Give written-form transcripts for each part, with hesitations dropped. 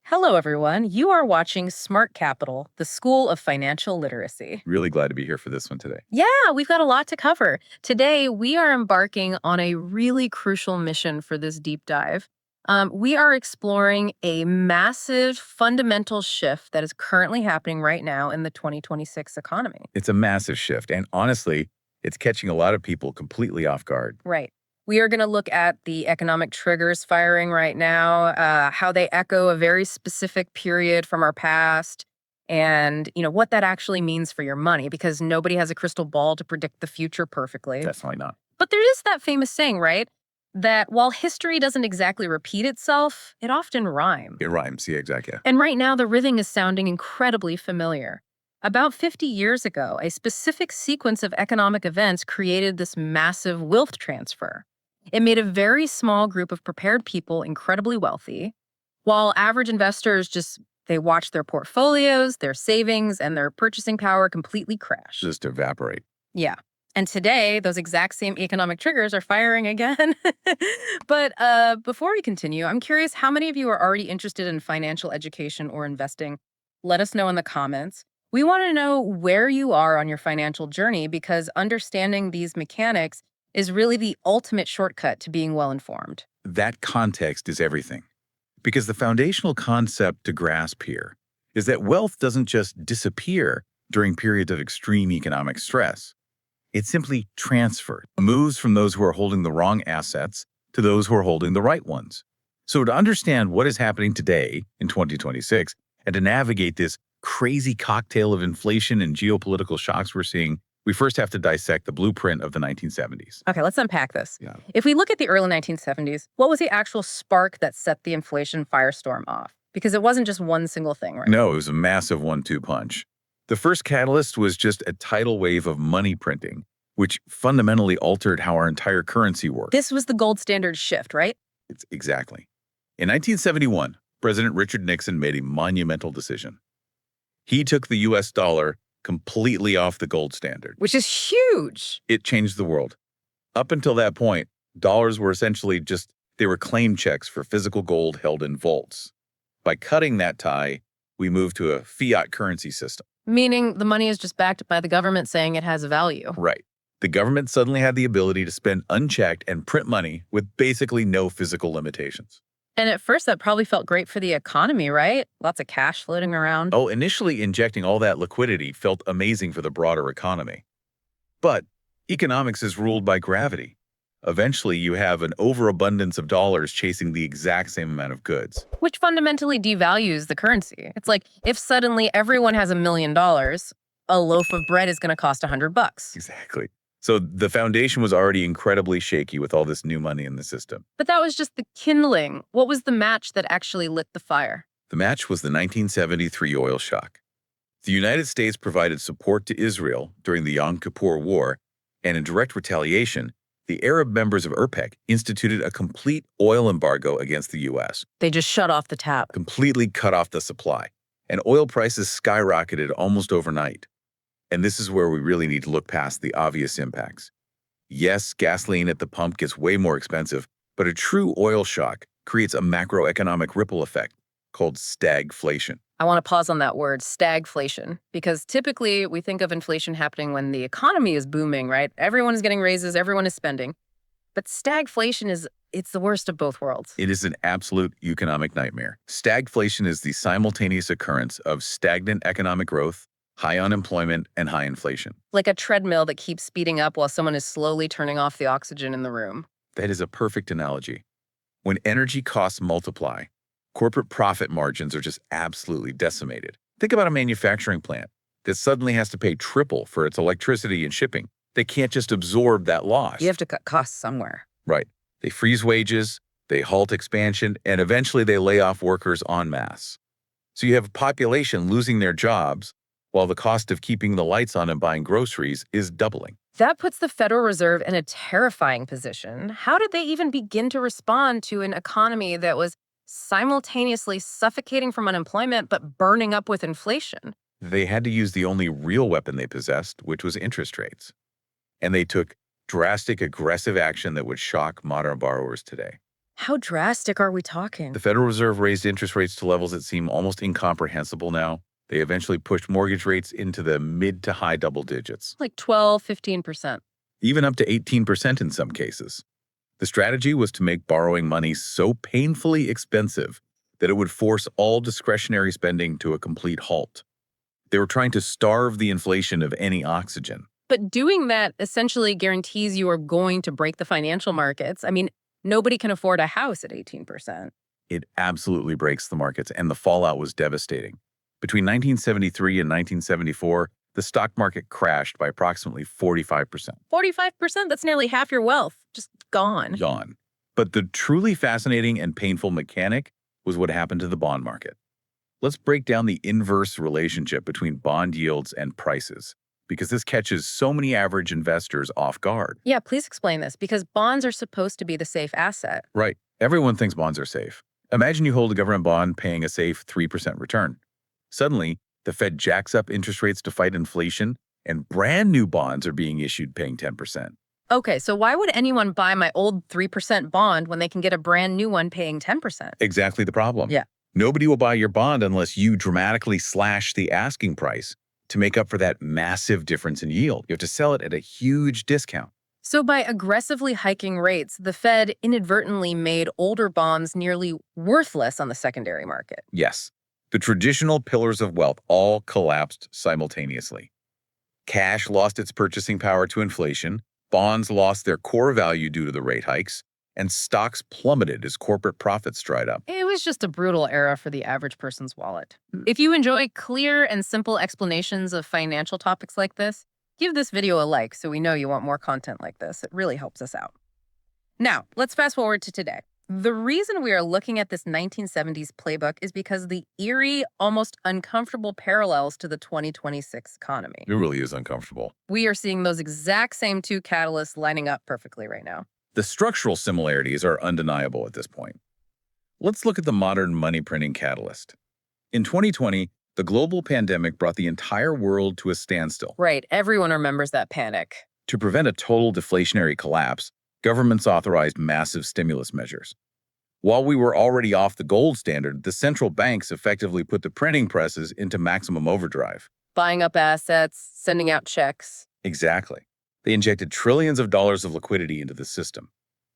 Hello, everyone. You are watching Smart Capital, the School of Financial Literacy. Really glad to be here for this one today. Yeah, we've got a lot to cover. Today, we are embarking on a really crucial mission for this deep dive. We are exploring a massive fundamental shift that is currently happening right now in the 2026 economy. It's a massive shift, and honestly, it's catching a lot of people completely off guard. Right. We are going to look at the economic triggers firing right now, how they echo a very specific period from our past, and what that actually means for your money, because nobody has a crystal ball to predict the future perfectly. Definitely not. But there is that famous saying, right? That while history doesn't exactly repeat itself, it often rhymes. It rhymes. Yeah, exactly. Yeah. And right now, the rhything is sounding incredibly familiar. About 50 years ago, a specific sequence of economic events created this massive wealth transfer. It made a very small group of prepared people incredibly wealthy, while average investors they watched their portfolios, their savings, and their purchasing power completely crash. Just evaporate. Yeah. And today, those exact same economic triggers are firing again. But before we continue, I'm curious how many of you are already interested in financial education or investing? Let us know in the comments. We want to know where you are on your financial journey because understanding these mechanics is really the ultimate shortcut to being well informed. That context is everything. Because the foundational concept to grasp here is that wealth doesn't just disappear during periods of extreme economic stress. It simply transfers, moves from those who are holding the wrong assets to those who are holding the right ones. So to understand what is happening today in 2026 and to navigate this crazy cocktail of inflation and geopolitical shocks we're seeing, we first have to dissect the blueprint of the 1970s. Okay, let's unpack this. Yeah. If we look at the early 1970s, what was the actual spark that set the inflation firestorm off? Because it wasn't just one single thing, right? No, it was a massive 1-2 punch. The first catalyst was just a tidal wave of money printing, which fundamentally altered how our entire currency worked. This was the gold standard shift, right? Exactly. In 1971, President Richard Nixon made a monumental decision. He took the US dollar completely off the gold standard. Which is huge. It changed the world. Up until that point, dollars were essentially they were claim checks for physical gold held in vaults. By cutting that tie, we moved to a fiat currency system. Meaning the money is just backed by the government saying it has a value. Right. The government suddenly had the ability to spend unchecked and print money with basically no physical limitations. And at first, that probably felt great for the economy, right? Lots of cash floating around. Oh, initially injecting all that liquidity felt amazing for the broader economy. But economics is ruled by gravity. Eventually, you have an overabundance of dollars chasing the exact same amount of goods. Which fundamentally devalues the currency. It's like if suddenly everyone has $1 million, a loaf of bread is going to cost $100. Exactly. So the foundation was already incredibly shaky with all this new money in the system. But that was just the kindling. What was the match that actually lit the fire? The match was the 1973 oil shock. The United States provided support to Israel during the Yom Kippur War, and in direct retaliation, the Arab members of OPEC instituted a complete oil embargo against the U.S. They just shut off the tap. Completely cut off the supply, and oil prices skyrocketed almost overnight. And this is where we really need to look past the obvious impacts. Yes, gasoline at the pump gets way more expensive, but a true oil shock creates a macroeconomic ripple effect called stagflation. I want to pause on that word, stagflation, because typically we think of inflation happening when the economy is booming, right? Everyone is getting raises, everyone is spending. But stagflation it's the worst of both worlds. It is an absolute economic nightmare. Stagflation is the simultaneous occurrence of stagnant economic growth, high unemployment, and high inflation. Like a treadmill that keeps speeding up while someone is slowly turning off the oxygen in the room. That is a perfect analogy. When energy costs multiply, corporate profit margins are just absolutely decimated. Think about a manufacturing plant that suddenly has to pay triple for its electricity and shipping. They can't just absorb that loss. You have to cut costs somewhere. Right. They freeze wages, they halt expansion, and eventually they lay off workers en masse. So you have a population losing their jobs while the cost of keeping the lights on and buying groceries is doubling. That puts the Federal Reserve in a terrifying position. How did they even begin to respond to an economy that was simultaneously suffocating from unemployment but burning up with inflation? They had to use the only real weapon they possessed, which was interest rates. And they took drastic, aggressive action that would shock modern borrowers today. How drastic are we talking? The Federal Reserve raised interest rates to levels that seem almost incomprehensible now. They eventually pushed mortgage rates into the mid to high double digits, Like 12, 15%. even up to 18% in some cases. The strategy was to make borrowing money so painfully expensive that it would force all discretionary spending to a complete halt. They were trying to starve the inflation of any oxygen. But doing that essentially guarantees you are going to break the financial markets. I mean, nobody can afford a house at 18%. It absolutely breaks the markets, and the fallout was devastating. Between 1973 and 1974, the stock market crashed by approximately 45%. 45%, that's nearly half your wealth. Just gone. Yawn. But the truly fascinating and painful mechanic was what happened to the bond market. Let's break down the inverse relationship between bond yields and prices, because this catches so many average investors off guard. Yeah, please explain this, because bonds are supposed to be the safe asset. Right. Everyone thinks bonds are safe. Imagine you hold a government bond paying a safe 3% return. Suddenly, the Fed jacks up interest rates to fight inflation, and brand new bonds are being issued paying 10%. Okay, so why would anyone buy my old 3% bond when they can get a brand new one paying 10%? Exactly the problem. Yeah. Nobody will buy your bond unless you dramatically slash the asking price to make up for that massive difference in yield. You have to sell it at a huge discount. So by aggressively hiking rates, the Fed inadvertently made older bonds nearly worthless on the secondary market. Yes, the traditional pillars of wealth all collapsed simultaneously. Cash lost its purchasing power to inflation, bonds lost their core value due to the rate hikes, and stocks plummeted as corporate profits dried up. It was just a brutal era for the average person's wallet. If you enjoy clear and simple explanations of financial topics like this, give this video a like so we know you want more content like this. It really helps us out. Now, let's fast forward to today. The reason we are looking at this 1970s playbook is because the eerie, almost uncomfortable parallels to the 2026 economy. It really is uncomfortable. We are seeing those exact same two catalysts lining up perfectly right now. The structural similarities are undeniable at this point. Let's look at the modern money printing catalyst. In 2020, the global pandemic brought the entire world to a standstill. Right, everyone remembers that panic. To prevent a total deflationary collapse, governments authorized massive stimulus measures. While we were already off the gold standard, the central banks effectively put the printing presses into maximum overdrive. Buying up assets, sending out checks. Exactly. They injected trillions of dollars of liquidity into the system.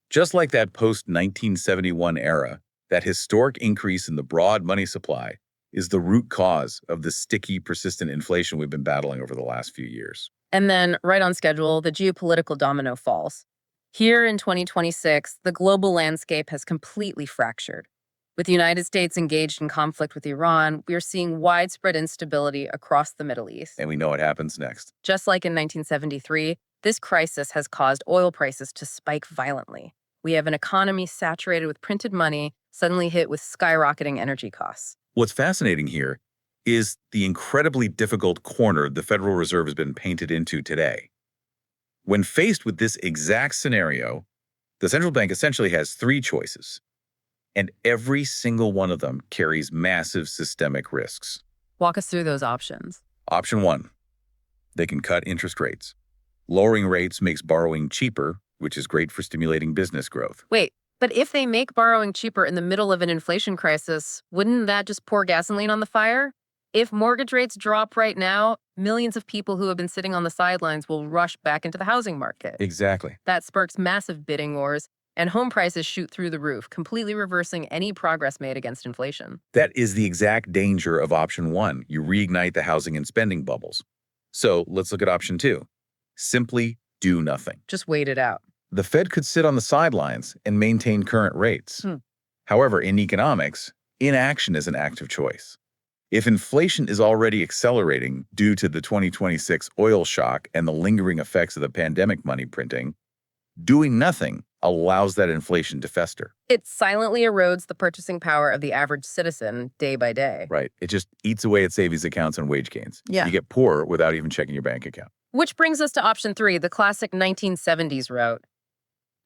Just like that post-1971 era, that historic increase in the broad money supply is the root cause of the sticky, persistent inflation we've been battling over the last few years. And then, right on schedule, the geopolitical domino falls. Here in 2026, the global landscape has completely fractured. With the United States engaged in conflict with Iran, we are seeing widespread instability across the Middle East. And we know what happens next. Just like in 1973, this crisis has caused oil prices to spike violently. We have an economy saturated with printed money, suddenly hit with skyrocketing energy costs. What's fascinating here is the incredibly difficult corner the Federal Reserve has been painted into today. When faced with this exact scenario, the central bank essentially has three choices, and every single one of them carries massive systemic risks. Walk us through those options. Option one, they can cut interest rates. Lowering rates makes borrowing cheaper, which is great for stimulating business growth. Wait, but if they make borrowing cheaper in the middle of an inflation crisis, wouldn't that just pour gasoline on the fire? If mortgage rates drop right now, millions of people who have been sitting on the sidelines will rush back into the housing market. Exactly. That sparks massive bidding wars, and home prices shoot through the roof, completely reversing any progress made against inflation. That is the exact danger of option one. You reignite the housing and spending bubbles. So let's look at option two. Simply do nothing. Just wait it out. The Fed could sit on the sidelines and maintain current rates. However, in economics, inaction is an active choice. If inflation is already accelerating due to the 2026 oil shock and the lingering effects of the pandemic money printing, doing nothing allows that inflation to fester. It silently erodes the purchasing power of the average citizen day by day. Right. It just eats away at savings accounts and wage gains. Yeah. You get poorer without even checking your bank account. Which brings us to option three, the classic 1970s route.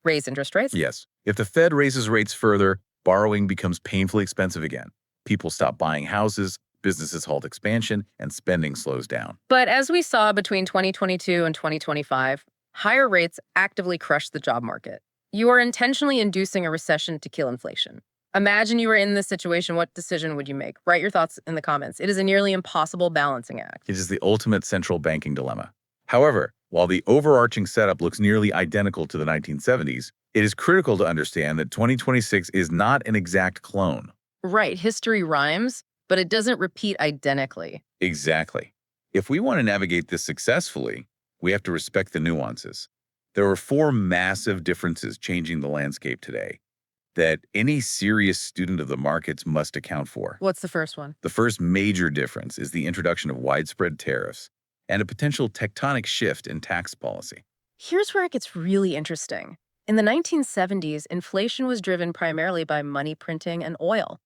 Raise interest rates? Yes. If the Fed raises rates further, borrowing becomes painfully expensive again. People stop buying houses, businesses halt expansion, and spending slows down. But as we saw between 2022 and 2025, higher rates actively crushed the job market. You are intentionally inducing a recession to kill inflation. Imagine you were in this situation. What decision would you make? Write your thoughts in the comments. It is a nearly impossible balancing act. It is the ultimate central banking dilemma. However, while the overarching setup looks nearly identical to the 1970s, it is critical to understand that 2026 is not an exact clone. Right, history rhymes, but it doesn't repeat identically. Exactly. If we want to navigate this successfully, we have to respect the nuances. There are four massive differences changing the landscape today that any serious student of the markets must account for. What's the first one? The first major difference is the introduction of widespread tariffs and a potential tectonic shift in tax policy. Here's where it gets really interesting. In the 1970s, inflation was driven primarily by money printing and oil.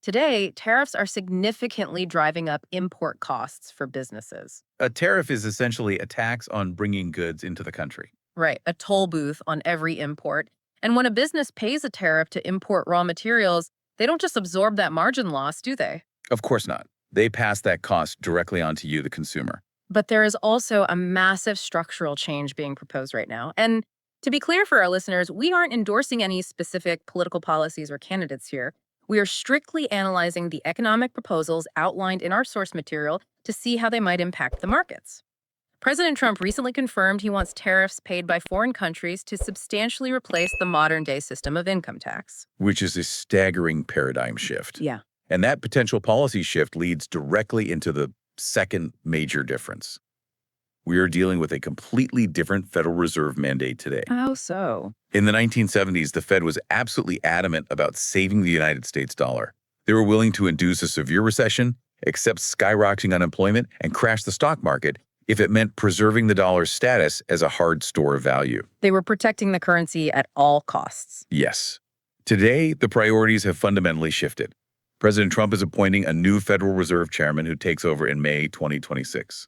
Today, tariffs are significantly driving up import costs for businesses. A tariff is essentially a tax on bringing goods into the country. Right, a toll booth on every import. And when a business pays a tariff to import raw materials, they don't just absorb that margin loss, do they? Of course not. They pass that cost directly on to you, the consumer. But there is also a massive structural change being proposed right now. And to be clear for our listeners, we aren't endorsing any specific political policies or candidates here. We are strictly analyzing the economic proposals outlined in our source material to see how they might impact the markets. President Trump recently confirmed he wants tariffs paid by foreign countries to substantially replace the modern-day system of income tax. Which is a staggering paradigm shift. Yeah. And that potential policy shift leads directly into the second major difference. We are dealing with a completely different Federal Reserve mandate today. How so? In the 1970s, the Fed was absolutely adamant about saving the United States dollar. They were willing to induce a severe recession, accept skyrocketing unemployment, and crash the stock market if it meant preserving the dollar's status as a hard store of value. They were protecting the currency at all costs. Yes. Today, the priorities have fundamentally shifted. President Trump is appointing a new Federal Reserve chairman who takes over in May 2026.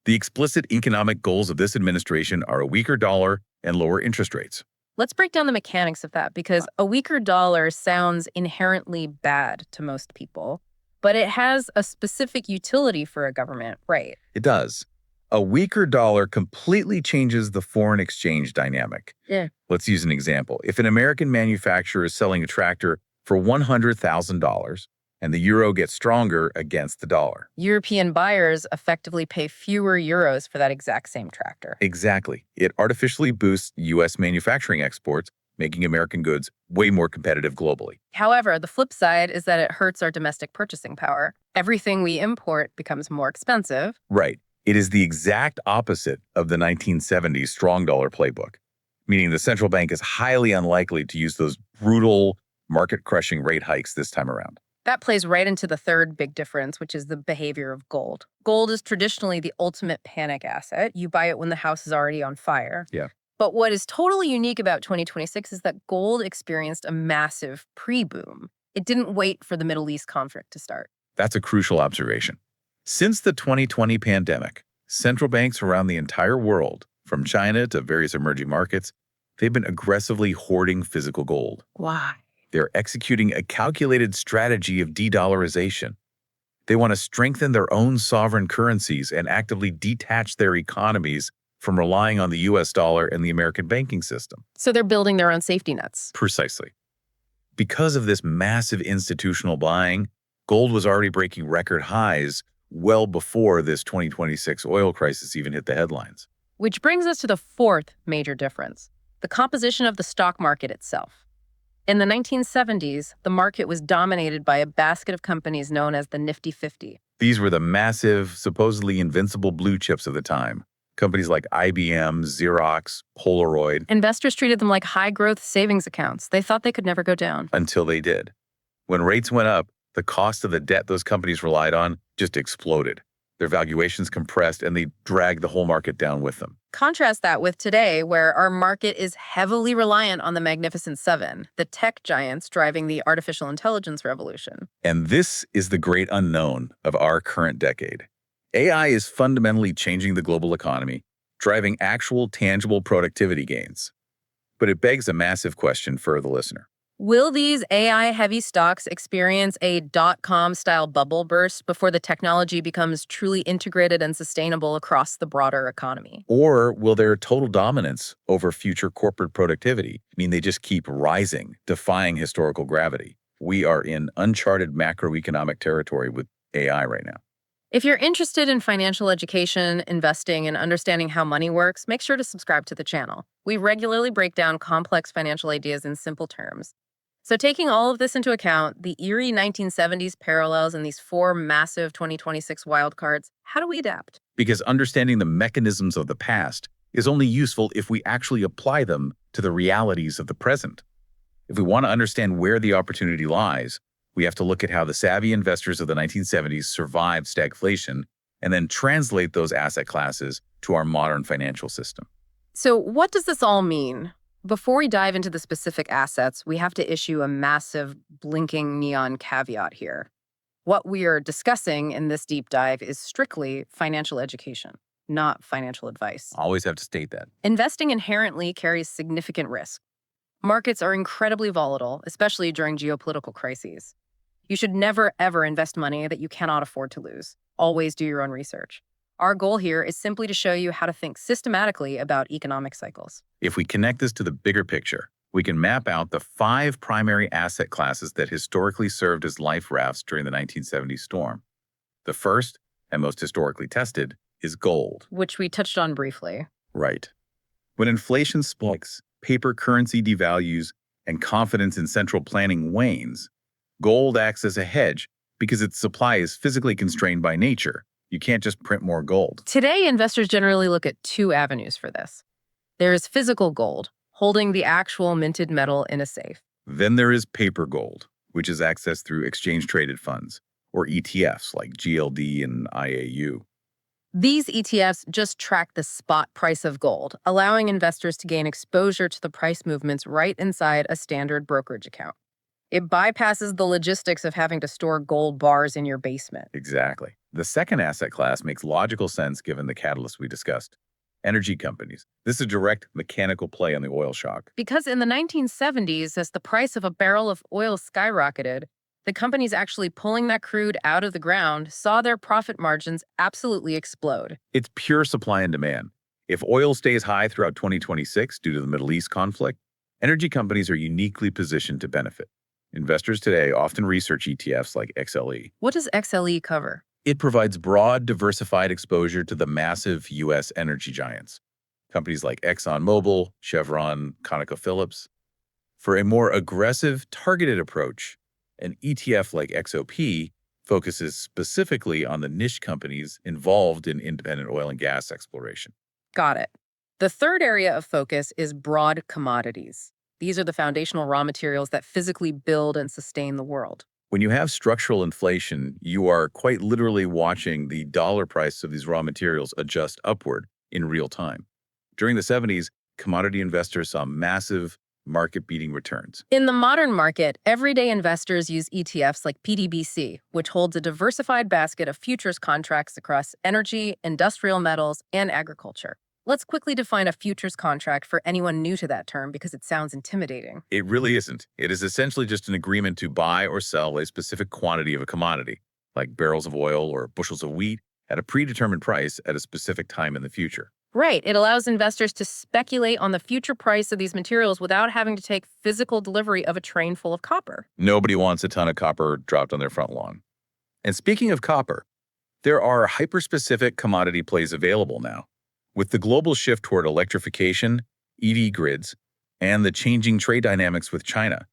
The explicit economic goals of this administration are a weaker dollar and lower interest rates. Let's break down the mechanics of that because a weaker dollar sounds inherently bad to most people, but it has a specific utility for a government, right? It does. A weaker dollar completely changes the foreign exchange dynamic. Yeah. Let's use an example. If an American manufacturer is selling a tractor for $100,000 and the euro gets stronger against the dollar. European buyers effectively pay fewer euros for that exact same tractor. Exactly. It artificially boosts U.S. manufacturing exports, making American goods way more competitive globally. However, the flip side is that it hurts our domestic purchasing power. Everything we import becomes more expensive. Right. It is the exact opposite of the 1970s strong dollar playbook, meaning the central bank is highly unlikely to use those brutal, market-crushing rate hikes this time around. That plays right into the third big difference, which is the behavior of gold. Gold is traditionally the ultimate panic asset. You buy it when the house is already on fire. Yeah. But what is totally unique about 2026 is that gold experienced a massive pre-boom. It didn't wait for the Middle East conflict to start. That's a crucial observation. Since the 2020 pandemic, central banks around the entire world, from China to various emerging markets, they've been aggressively hoarding physical gold. Why? They're executing a calculated strategy of de-dollarization. They want to strengthen their own sovereign currencies and actively detach their economies from relying on the US dollar and the American banking system. So they're building their own safety nets. Precisely. Because of this massive institutional buying, gold was already breaking record highs well before this 2026 oil crisis even hit the headlines. Which brings us to the fourth major difference, the composition of the stock market itself. In the 1970s, the market was dominated by a basket of companies known as the Nifty 50. These were the massive, supposedly invincible blue chips of the time. Companies like IBM, Xerox, Polaroid. Investors treated them like high-growth savings accounts. They thought they could never go down. Until they did. When rates went up, the cost of the debt those companies relied on just exploded. Their valuations compressed, and they dragged the whole market down with them. Contrast that with today, where our market is heavily reliant on the Magnificent Seven, the tech giants driving the artificial intelligence revolution. And this is the great unknown of our current decade. AI is fundamentally changing the global economy, driving actual tangible productivity gains. But it begs a massive question for the listener. Will these AI-heavy stocks experience a dot-com style bubble burst before the technology becomes truly integrated and sustainable across the broader economy? Or will their total dominance over future corporate productivity mean they just keep rising, defying historical gravity? We are in uncharted macroeconomic territory with AI right now. If you're interested in financial education, investing, and understanding how money works, make sure to subscribe to the channel. We regularly break down complex financial ideas in simple terms. So, taking all of this into account, the eerie 1970s parallels and these four massive 2026 wildcards, how do we adapt? Because understanding the mechanisms of the past is only useful if we actually apply them to the realities of the present. If we want to understand where the opportunity lies, we have to look at how the savvy investors of the 1970s survived stagflation and then translate those asset classes to our modern financial system. So, what does this all mean? Before we dive into the specific assets, we have to issue a massive blinking neon caveat here. What we are discussing in this deep dive is strictly financial education, not financial advice. Always have to state that. Investing inherently carries significant risk. Markets are incredibly volatile, especially during geopolitical crises. You should never, ever invest money that you cannot afford to lose. Always do your own research. Our goal here is simply to show you how to think systematically about economic cycles. If we connect this to the bigger picture, we can map out the 5 primary asset classes that historically served as life rafts during the 1970s storm. The first, and most historically tested, is gold. Which we touched on briefly. Right. When inflation spikes, paper currency devalues, and confidence in central planning wanes, gold acts as a hedge because its supply is physically constrained by nature. You can't just print more gold. Today, investors generally look at two avenues for this. There is physical gold, holding the actual minted metal in a safe. Then there is paper gold, which is accessed through exchange-traded funds, or ETFs like GLD and IAU. These ETFs just track the spot price of gold, allowing investors to gain exposure to the price movements right inside a standard brokerage account. It bypasses the logistics of having to store gold bars in your basement. Exactly. The second asset class makes logical sense given the catalyst we discussed. Energy companies. This is a direct mechanical play on the oil shock. Because in the 1970s, as the price of a barrel of oil skyrocketed, the companies actually pulling that crude out of the ground saw their profit margins absolutely explode. It's pure supply and demand. If oil stays high throughout 2026 due to the Middle East conflict, energy companies are uniquely positioned to benefit. Investors today often research ETFs like XLE. What does XLE cover? It provides broad, diversified exposure to the massive U.S. energy giants, companies like ExxonMobil, Chevron, ConocoPhillips. For a more aggressive, targeted approach, an ETF like XOP focuses specifically on the niche companies involved in independent oil and gas exploration. Got it. The third area of focus is broad commodities. These are the foundational raw materials that physically build and sustain the world. When you have structural inflation, you are quite literally watching the dollar price of these raw materials adjust upward in real time. During the 70s, commodity investors saw massive market-beating returns. In the modern market, everyday investors use ETFs like PDBC, which holds a diversified basket of futures contracts across energy, industrial metals, and agriculture. Let's quickly define a futures contract for anyone new to that term because it sounds intimidating. It really isn't. It is essentially just an agreement to buy or sell a specific quantity of a commodity, like barrels of oil or bushels of wheat, at a predetermined price at a specific time in the future. Right. It allows investors to speculate on the future price of these materials without having to take physical delivery of a train full of copper. Nobody wants a ton of copper dropped on their front lawn. And speaking of copper, there are hyper-specific commodity plays available now. With the global shift toward electrification, EV grids, and the changing trade dynamics with China,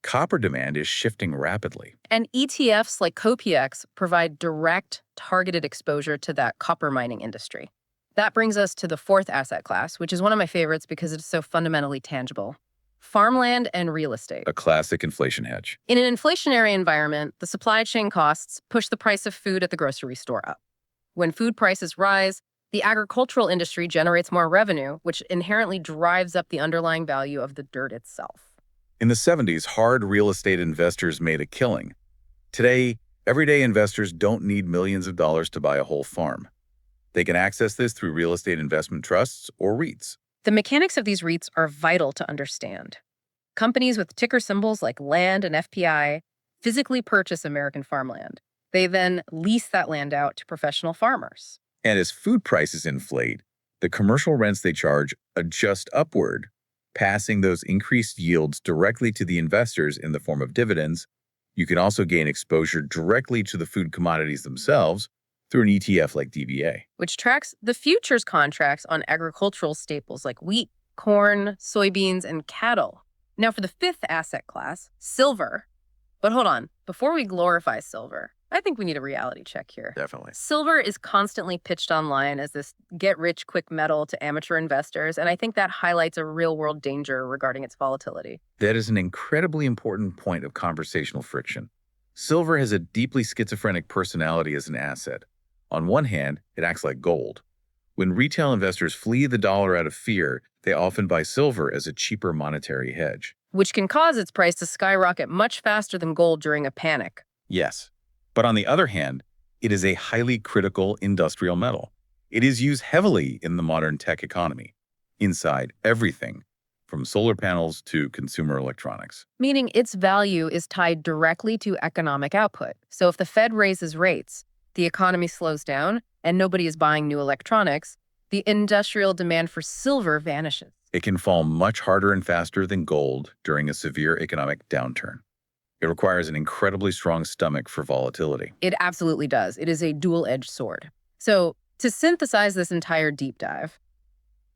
copper demand is shifting rapidly. And ETFs like COPX provide direct, targeted exposure to that copper mining industry. That brings us to the fourth asset class, which is one of my favorites because it's so fundamentally tangible: farmland and real estate. A classic inflation hedge. In an inflationary environment, the supply chain costs push the price of food at the grocery store up. When food prices rise, the agricultural industry generates more revenue, which inherently drives up the underlying value of the dirt itself. In the 70s, hard real estate investors made a killing. Today, everyday investors don't need millions of dollars to buy a whole farm. They can access this through real estate investment trusts or REITs. The mechanics of these REITs are vital to understand. Companies with ticker symbols like LAND and FPI physically purchase American farmland. They then lease that land out to professional farmers. And as food prices inflate, the commercial rents they charge adjust upward, passing those increased yields directly to the investors in the form of dividends. You can also gain exposure directly to the food commodities themselves through an ETF like DBA. Which tracks the futures contracts on agricultural staples like wheat, corn, soybeans, and cattle. Now, for the fifth asset class, silver. But hold on, before we glorify silver, I think we need a reality check here. Definitely. Silver is constantly pitched online as this get-rich-quick metal to amateur investors, and I think that highlights a real-world danger regarding its volatility. That is an incredibly important point of conversational friction. Silver has a deeply schizophrenic personality as an asset. On one hand, it acts like gold. When retail investors flee the dollar out of fear, they often buy silver as a cheaper monetary hedge. Which can cause its price to skyrocket much faster than gold during a panic. Yes. But on the other hand, it is a highly critical industrial metal. It is used heavily in the modern tech economy, inside everything, from solar panels to consumer electronics. Meaning its value is tied directly to economic output. So if the Fed raises rates, the economy slows down, and nobody is buying new electronics, the industrial demand for silver vanishes. It can fall much harder and faster than gold during a severe economic downturn. It requires an incredibly strong stomach for volatility. It absolutely does. It is a dual-edged sword. So, to synthesize this entire deep dive,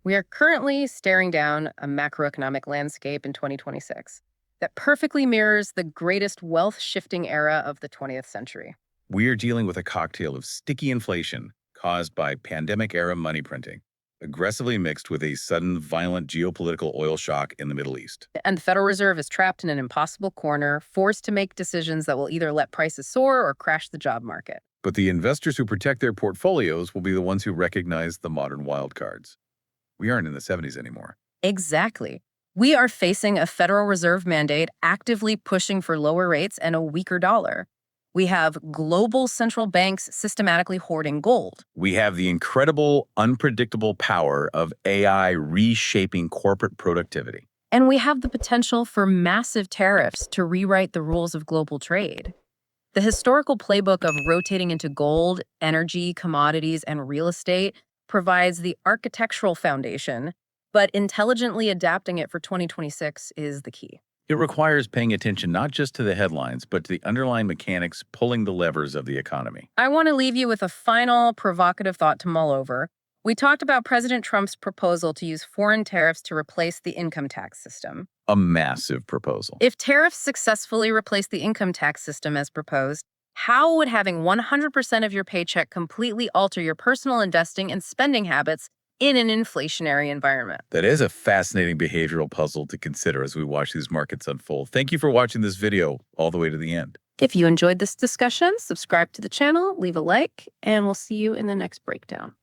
we are currently staring down a macroeconomic landscape in 2026 that perfectly mirrors the greatest wealth-shifting era of the 20th century. We are dealing with a cocktail of sticky inflation caused by pandemic-era money printing, aggressively mixed with a sudden, violent geopolitical oil shock in the Middle East. And the Federal Reserve is trapped in an impossible corner, forced to make decisions that will either let prices soar or crash the job market. But the investors who protect their portfolios will be the ones who recognize the modern wildcards. We aren't in the 70s anymore. Exactly. We are facing a Federal Reserve mandate actively pushing for lower rates and a weaker dollar. We have global central banks systematically hoarding gold. We have the incredible, unpredictable power of AI reshaping corporate productivity. And we have the potential for massive tariffs to rewrite the rules of global trade. The historical playbook of rotating into gold, energy, commodities, and real estate provides the architectural foundation, but intelligently adapting it for 2026 is the key. It requires paying attention not just to the headlines, but to the underlying mechanics pulling the levers of the economy. I want to leave you with a final provocative thought to mull over. We talked about President Trump's proposal to use foreign tariffs to replace the income tax system. A massive proposal. If tariffs successfully replace the income tax system as proposed, how would having 100% of your paycheck completely alter your personal investing and spending habits in an inflationary environment? That is a fascinating behavioral puzzle to consider as we watch these markets unfold. Thank you for watching this video all the way to the end. If you enjoyed this discussion, subscribe to the channel, leave a like, and we'll see you in the next breakdown.